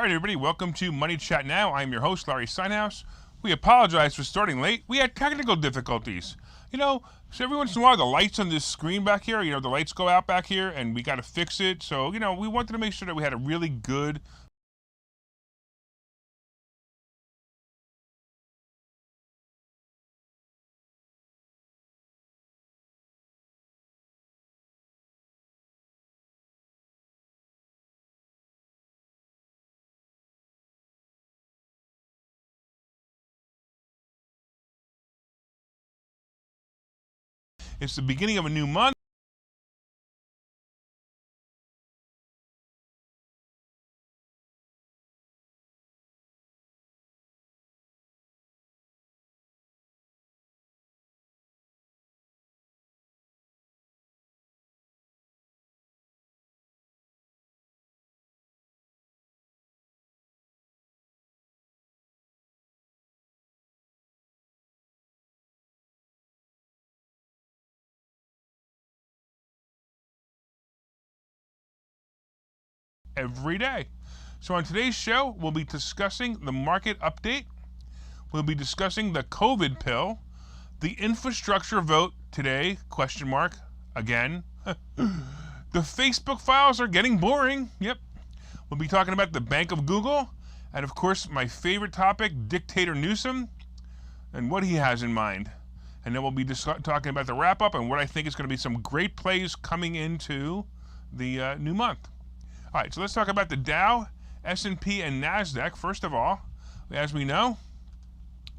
right, everybody, welcome to Money Chat Now. I'm your host, Larry Steinhouse. We apologize for starting late. We had technical difficulties. So every once in a while, the lights on this screen back here, the lights go out back here, and we got to fix it. So, we wanted to make sure that we had a really good It's the beginning of a new month. Every day. So on today's show, we'll be discussing the market update. We'll be discussing the COVID pill, the infrastructure vote today, question mark, again. The Facebook files are getting boring. Yep. We'll be talking about the Bank of Google, and of course, my favorite topic, Dictator Newsom, and what he has in mind. And then we'll be talking about the wrap-up and what I think is going to be some great plays coming into the new month. All right, so let's talk about the Dow, S&P, and NASDAQ. First of all, as we know,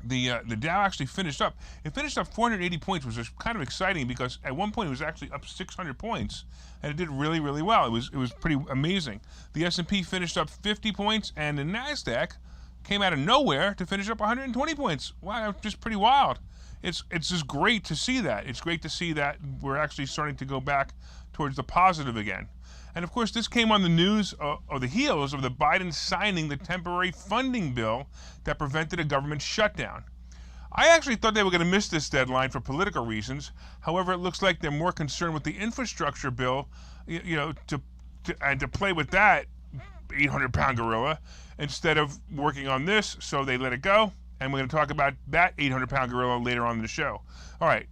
the Dow actually finished up. It finished up 480 points, which was kind of exciting because at one point it was actually up 600 points, and it did really, really well. It was pretty amazing. The S&P finished up 50 points, and the NASDAQ came out of nowhere to finish up 120 points. Wow, that's just pretty wild. It's just great to see that. It's great to see that we're actually starting to go back towards the positive again. And of course, this came on the news of the heels of the Biden signing the temporary funding bill that prevented a government shutdown. I actually thought they were going to miss this deadline for political reasons. However, it looks like they're more concerned with the infrastructure bill, to play with that 800-pound gorilla instead of working on this. So they let it go, and we're going to talk about that 800-pound gorilla later on in the show. All right,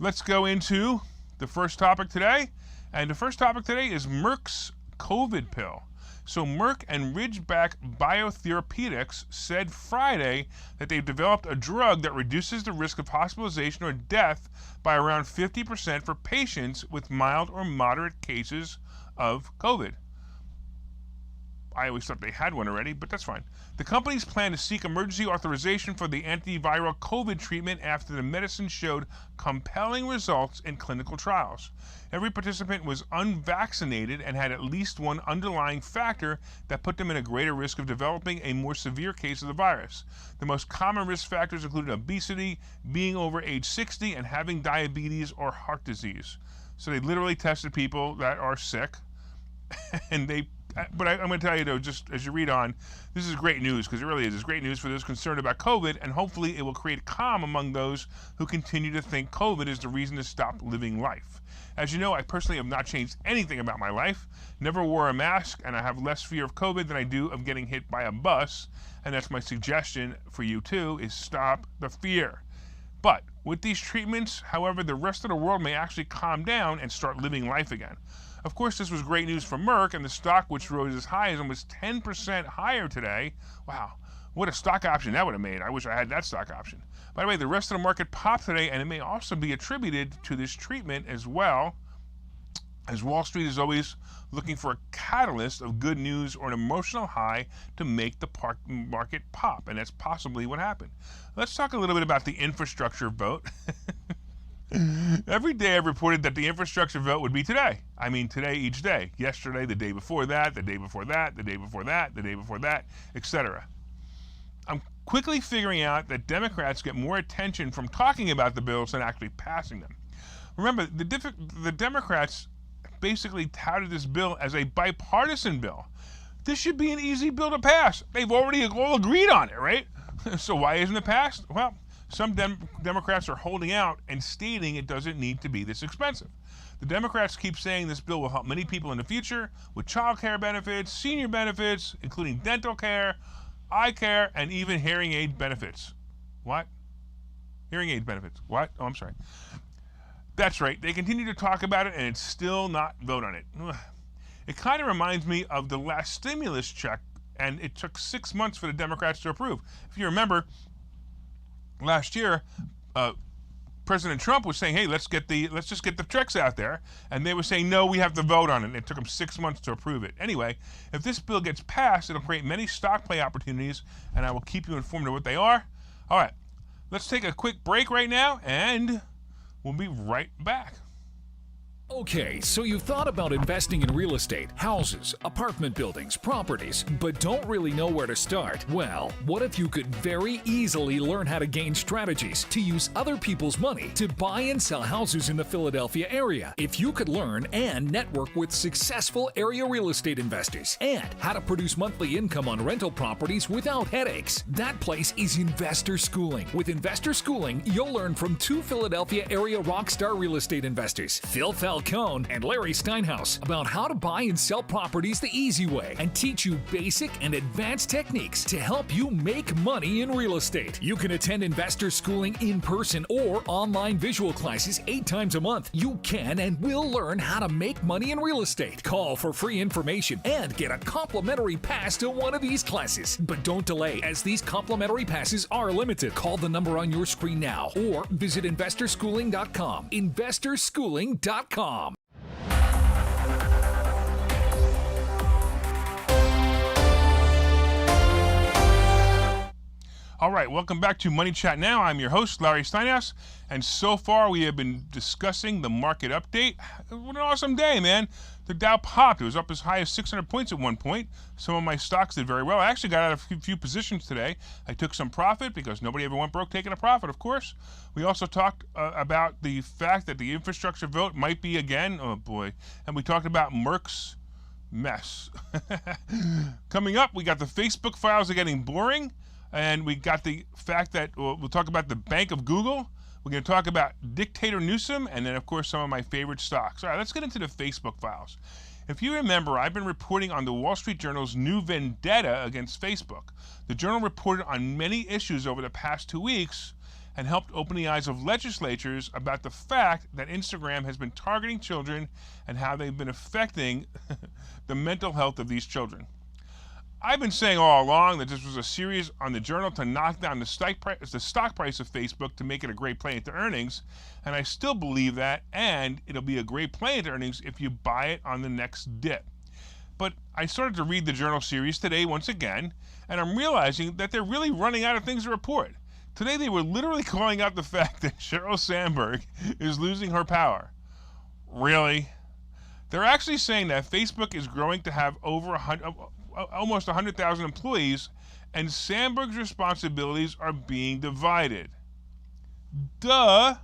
let's go into the first topic today. And the first topic today is Merck's COVID pill. So Merck and Ridgeback Biotherapeutics said Friday that they've developed a drug that reduces the risk of hospitalization or death by around 50% for patients with mild or moderate cases of COVID. I always thought they had one already, but that's fine. The companies plan to seek emergency authorization for the antiviral COVID treatment after the medicine showed compelling results in clinical trials. Every participant was unvaccinated and had at least one underlying factor that put them in a greater risk of developing a more severe case of the virus. The most common risk factors included obesity, being over age 60, and having diabetes or heart disease. So they literally tested people that are sick, and but I'm going to tell you, though, just as you read on, this is great news, because it really is. It's great news for those concerned about COVID, and hopefully it will create calm among those who continue to think COVID is the reason to stop living life. As you know, I personally have not changed anything about my life, never wore a mask, and I have less fear of COVID than I do of getting hit by a bus, and that's my suggestion for you, too, is stop the fear. But with these treatments, however, the rest of the world may actually calm down and start living life again. Of course, this was great news for Merck, and the stock, which rose as high as almost 10% higher today. Wow, what a stock option that would have made. I wish I had that stock option. By the way, the rest of the market popped today, and it may also be attributed to this treatment as well, as Wall Street is always looking for a catalyst of good news or an emotional high to make the market pop, and that's possibly what happened. Let's talk a little bit about the infrastructure vote. Every day I've reported that the infrastructure vote would be today. I mean, today each day. Yesterday, the day before that, the day before that, the day before that, the day before that, etc. I'm quickly figuring out that Democrats get more attention from talking about the bills than actually passing them. Remember, the Democrats basically touted this bill as a bipartisan bill. This should be an easy bill to pass. They've already all agreed on it, right? So why isn't it passed? Well, some Democrats are holding out and stating it doesn't need to be this expensive. The Democrats keep saying this bill will help many people in the future with child care benefits, senior benefits, including dental care, eye care, and even hearing aid benefits. What? Hearing aid benefits. What? Oh, I'm sorry. That's right. They continue to talk about it, and it's still not vote on it. It kind of reminds me of the last stimulus check, and it took 6 months for the Democrats to approve. If you remember, last year, President Trump was saying, "Hey, let's just get the checks out there," and they were saying, "No, we have to vote on it." And it took them 6 months to approve it. Anyway, if this bill gets passed, it'll create many stock play opportunities, and I will keep you informed of what they are. All right, let's take a quick break right now, and we'll be right back. Okay, so you've thought about investing in real estate, houses, apartment buildings, properties, but don't really know where to start? Well, what if you could very easily learn how to gain strategies to use other people's money to buy and sell houses in the Philadelphia area? If you could learn and network with successful area real estate investors and how to produce monthly income on rental properties without headaches, that place is Investor Schooling. With Investor Schooling, you'll learn from two Philadelphia area rockstar real estate investors, Phil Falcone and Larry Steinhouse, about how to buy and sell properties the easy way and teach you basic and advanced techniques to help you make money in real estate. You can attend Investor Schooling in person or online visual classes 8 times a month. You can and will learn how to make money in real estate. Call for free information and get a complimentary pass to one of these classes. But don't delay, as these complimentary passes are limited. Call the number on your screen now or visit investorschooling.com. investorschooling.com. All right, welcome back to Money Chat Now. I'm your host, Larry Steinhouse, and so far we have been discussing the market update. What an awesome day, man. The Dow popped. It was up as high as 600 points at one point. Some of my stocks did very well. I actually got out of a few positions today. I took some profit because nobody ever went broke taking a profit, of course. We also talked about the fact that the infrastructure vote might be again. Oh, boy. And we talked about Merck's mess. Coming up, we got the Facebook files are getting boring. And we got the fact that we'll talk about the Bank of Google. We're going to talk about Dictator Newsom, and then, of course, some of my favorite stocks. All right, let's get into the Facebook files. If you remember, I've been reporting on the Wall Street Journal's new vendetta against Facebook. The Journal reported on many issues over the past 2 weeks and helped open the eyes of legislatures about the fact that Instagram has been targeting children and how they've been affecting the mental health of these children. I've been saying all along that this was a series on the Journal to knock down the stock price of Facebook to make it a great play into earnings, and I still believe that, and it'll be a great play into earnings if you buy it on the next dip. But I started to read the Journal series today once again, and I'm realizing that they're really running out of things to report. Today they were literally calling out the fact that Sheryl Sandberg is losing her power. Really? They're actually saying that Facebook is growing to have almost 100,000 employees, and Sandberg's responsibilities are being divided. Duh!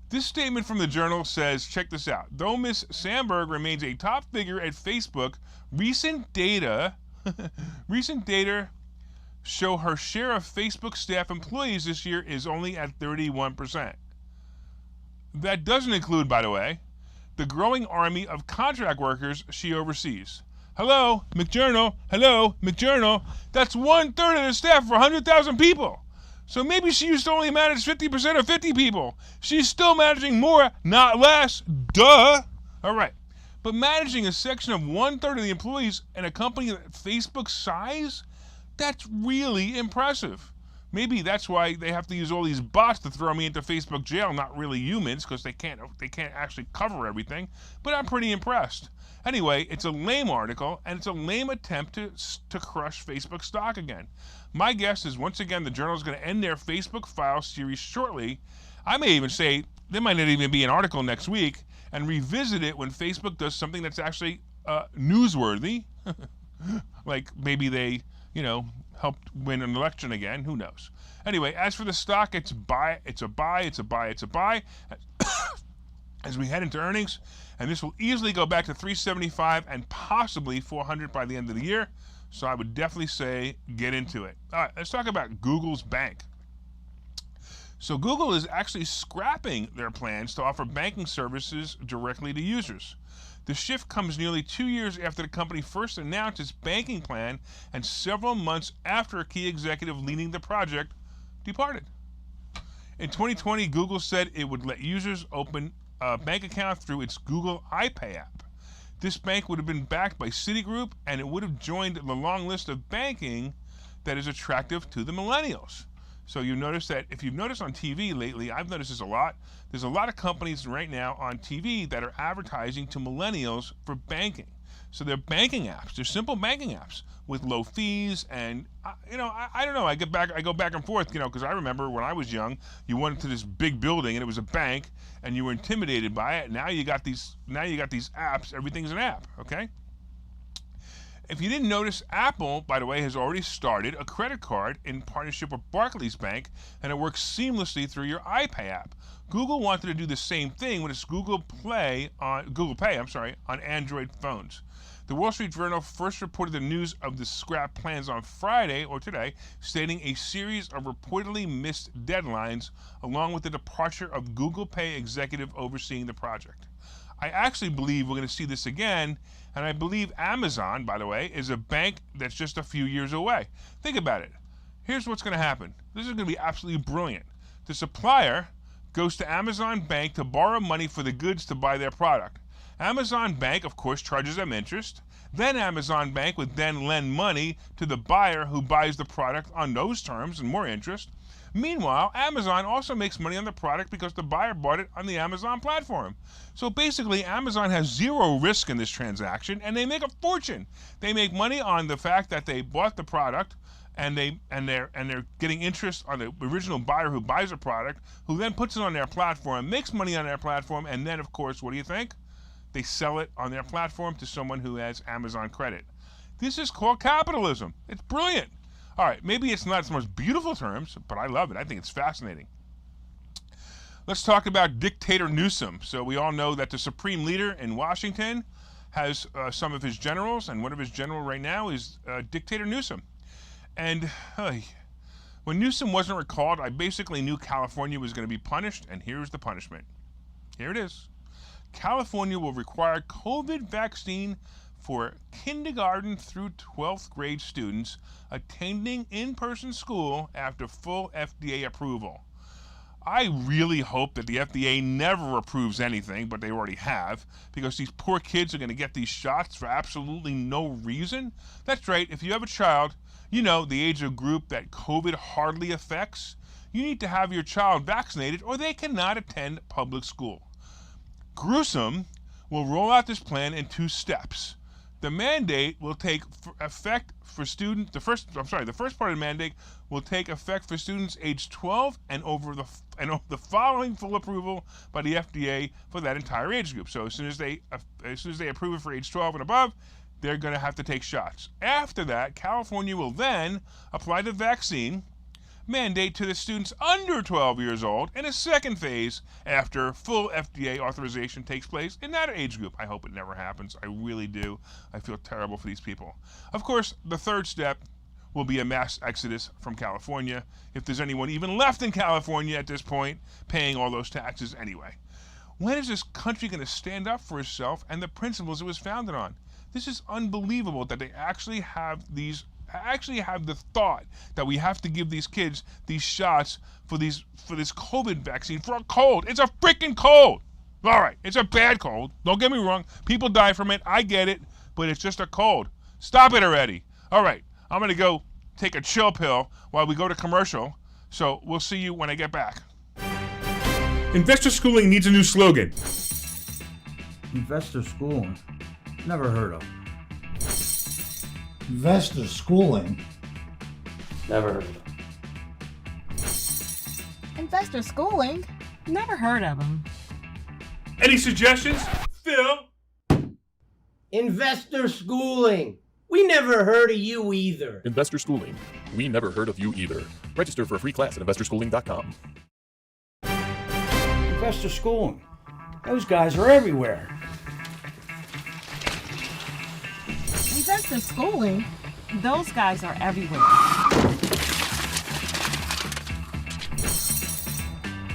This statement from the Journal says, check this out. Though Ms. Sandberg remains a top figure at Facebook, recent data show her share of Facebook staff employees this year is only at 31%. That doesn't include, by the way, the growing army of contract workers she oversees. Hello, McJournal. Hello, McJournal. That's 1/3 of the staff for 100,000 people. So maybe she used to only manage 50% of 50 people. She's still managing more, not less. Duh. All right. But managing a section of 1/3 of the employees in a company of Facebook's size, that's really impressive. Maybe that's why they have to use all these bots to throw me into Facebook jail, not really humans, because they can't actually cover everything. But I'm pretty impressed. Anyway, it's a lame article, and it's a lame attempt to crush Facebook stock again. My guess is, once again, the Journal is going to end their Facebook file series shortly. I may even say there might not even be an article next week, and revisit it when Facebook does something that's actually newsworthy. Like maybe they, helped win an election again. Who knows? Anyway, as for the stock, it's a buy. As we head into earnings, and this will easily go back to 375 and possibly 400 by the end of the year. So I would definitely say get into it. All right, let's talk about Google's bank. So Google is actually scrapping their plans to offer banking services directly to users. The shift comes nearly 2 years after the company first announced its banking plan and several months after a key executive leading the project departed. In 2020, Google said it would let users open a bank account through its Google iPay app. This bank would have been backed by Citigroup, and it would have joined the long list of banking that is attractive to the millennials. So you notice that if you've noticed on TV lately, I've noticed this a lot, there's a lot of companies right now on TV that are advertising to millennials for banking. So they're banking apps, they're simple banking apps with low fees, and I don't know, I go back and forth, because I remember when I was young, you went into this big building and it was a bank and you were intimidated by it. Now you got these apps, everything's an app, okay? If you didn't notice, Apple, by the way, has already started a credit card in partnership with Barclays Bank, and it works seamlessly through your iPay app. Google wanted to do the same thing with its Google Pay on Android phones. The Wall Street Journal first reported the news of the scrap plans on Friday, or today, stating a series of reportedly missed deadlines, along with the departure of Google Pay executive overseeing the project. I actually believe we're going to see this again, and I believe Amazon, by the way, is a bank that's just a few years away. Think about it. Here's what's going to happen. This is going to be absolutely brilliant. The supplier goes to Amazon Bank to borrow money for the goods to buy their product. Amazon Bank, of course, charges them interest. Then Amazon Bank would then lend money to the buyer who buys the product on those terms and more interest. Meanwhile, Amazon also makes money on the product because the buyer bought it on the Amazon platform. So basically, Amazon has zero risk in this transaction, and they make a fortune. They make money on the fact that they bought the product, and they're getting interest on the original buyer who buys the product, who then puts it on their platform, makes money on their platform, and then, of course, what do you think? They sell it on their platform to someone who has Amazon credit. This is called capitalism. It's brilliant. All right, maybe it's not the most beautiful terms, but I love it. I think it's fascinating. Let's talk about dictator Newsom. So we all know that the supreme leader in Washington has some of his generals, and one of his generals right now is dictator Newsom. And when Newsom wasn't recalled, I basically knew California was going to be punished, and here's the punishment. Here it is. California will require COVID vaccine for kindergarten through 12th grade students attending in-person school after full FDA approval. I really hope that the FDA never approves anything, but they already have, because these poor kids are going to get these shots for absolutely no reason. That's right, if you have a child, the age of group that COVID hardly affects, you need to have your child vaccinated or they cannot attend public school. Gruesome will roll out this plan in 2 steps. The mandate will take effect for students. The first part of the mandate will take effect for students age 12 and over the following full approval by the FDA for that entire age group. So as soon as they approve it for age 12 and above, they're going to have to take shots. After that, California will then apply the vaccine mandate to the students under 12 years old in a second phase after full FDA authorization takes place in that age group. I hope it never happens. I really do. I feel terrible for these people. Of course, the third step will be a mass exodus from California, if there's anyone even left in California at this point paying all those taxes anyway. When is this country going to stand up for itself and the principles it was founded on? This is unbelievable that they actually have the thought that we have to give these kids these shots for this COVID vaccine for a cold. It's a freaking cold. All right, it's a bad cold. Don't get me wrong. People die from it. I get it, but it's just a cold. Stop it already. All right, I'm going to go take a chill pill while we go to commercial. So we'll see you when I get back. Investor schooling needs a new slogan. Investor schooling? Never heard of. Investor schooling? Never heard of them. Investor schooling? Never heard of them. Any suggestions? Phil? Investor schooling. We never heard of you either. Investor Schooling. We never heard of you either. Register for a free class at investorschooling.com. Investor schooling. Those guys are everywhere. Investor schooling? Those guys are everywhere.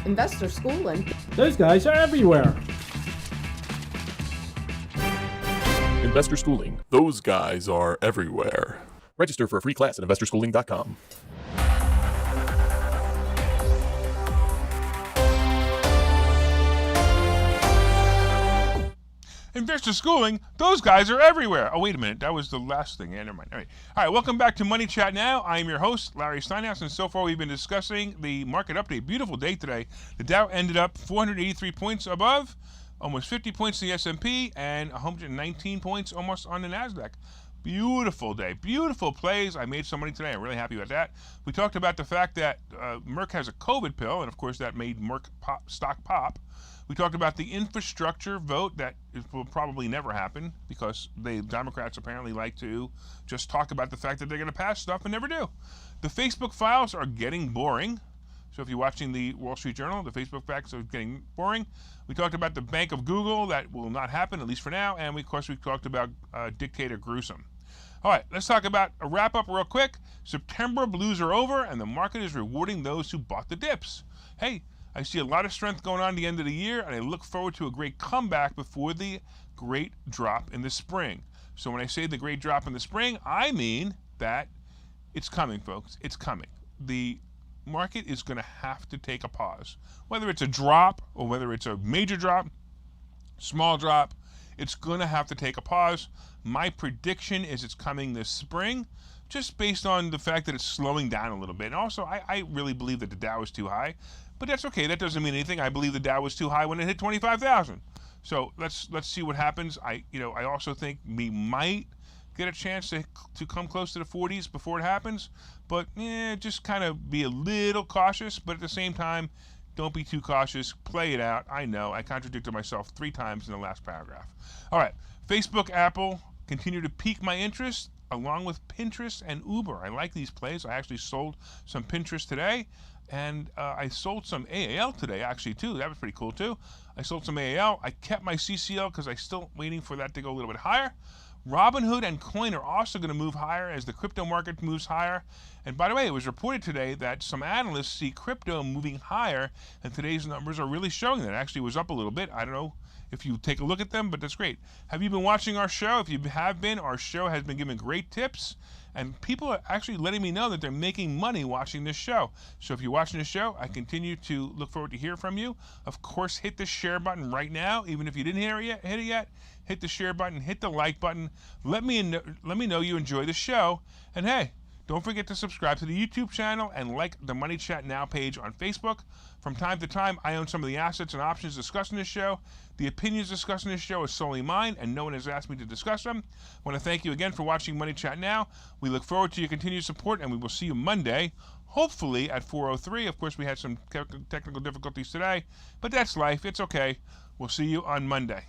Investor schooling. Those guys are everywhere. Investor Schooling. Those guys are everywhere. Register for a free class at investorschooling.com. Investor schooling, those guys are everywhere. Oh, wait a minute. That was the last thing. Yeah, never mind. All right, welcome back to Money Chat Now. I am your host, Larry Steinhouse, and so far we've been discussing the market update. Beautiful day today. The Dow ended up 483 points above, almost 50 points in the S&P, and 119 points almost on the NASDAQ. Beautiful day. Beautiful plays. I made some money today. I'm really happy about that. We talked about the fact that Merck has a COVID pill, and of course that made Merck stock pop. We talked about the infrastructure vote that will probably never happen because the Democrats apparently like to just talk about the fact that they're going to pass stuff and never do. The Facebook files are getting boring. So if you're watching the Wall Street Journal, the Facebook facts are getting boring. We talked about the Bank of Google. That will not happen, at least for now. And, of course, we talked about dictator Gruesome. All right, let's talk about a wrap-up real quick. September blues are over, and the market is rewarding those who bought the dips. Hey, I see a lot of strength going on at the end of the year, and I look forward to a great comeback before the great drop in the spring. So when I say the great drop in the spring, I mean that it's coming, folks. It's coming. The market is going to have to take a pause. Whether it's a drop or whether it's a major drop, small drop, it's going to have to take a pause. My prediction is it's coming this spring, just based on the fact that it's slowing down a little bit. And also, I really believe that the Dow is too high. But that's okay. That doesn't mean anything. I believe the Dow was too high when it hit 25,000. So let's see what happens. I also think we might get a chance to come close to the 40s before it happens. But just kind of be a little cautious. But at the same time, don't be too cautious. Play it out. I know I contradicted myself 3 times in the last paragraph. All right. Facebook, Apple continue to pique my interest, along with Pinterest and Uber. I like these plays. I actually sold some Pinterest today. And I sold some AAL today, actually, too. That was pretty cool, too. I sold some AAL. I kept my CCL because I'm still waiting for that to go a little bit higher. Robinhood and Coin are also going to move higher as the crypto market moves higher. And by the way, it was reported today that some analysts see crypto moving higher, and today's numbers are really showing that. It actually was up a little bit. I don't know if you take a look at them, but that's great. Have you been watching our show? If you have been, our show has been giving great tips. And people are actually letting me know that they're making money watching this show. So if you're watching this show, I continue to look forward to hearing from you. Of course, hit the share button right now. Even if you didn't hit it yet, hit the share button, hit the like button. Let me know you enjoy the show. And hey, don't forget to subscribe to the YouTube channel and like the Money Chat Now page on Facebook. From time to time, I own some of the assets and options discussed in this show. The opinions discussed in this show are solely mine, and no one has asked me to discuss them. I want to thank you again for watching Money Chat Now. We look forward to your continued support, and we will see you Monday, hopefully at 4:03. Of course, we had some technical difficulties today, but that's life. It's okay. We'll see you on Monday.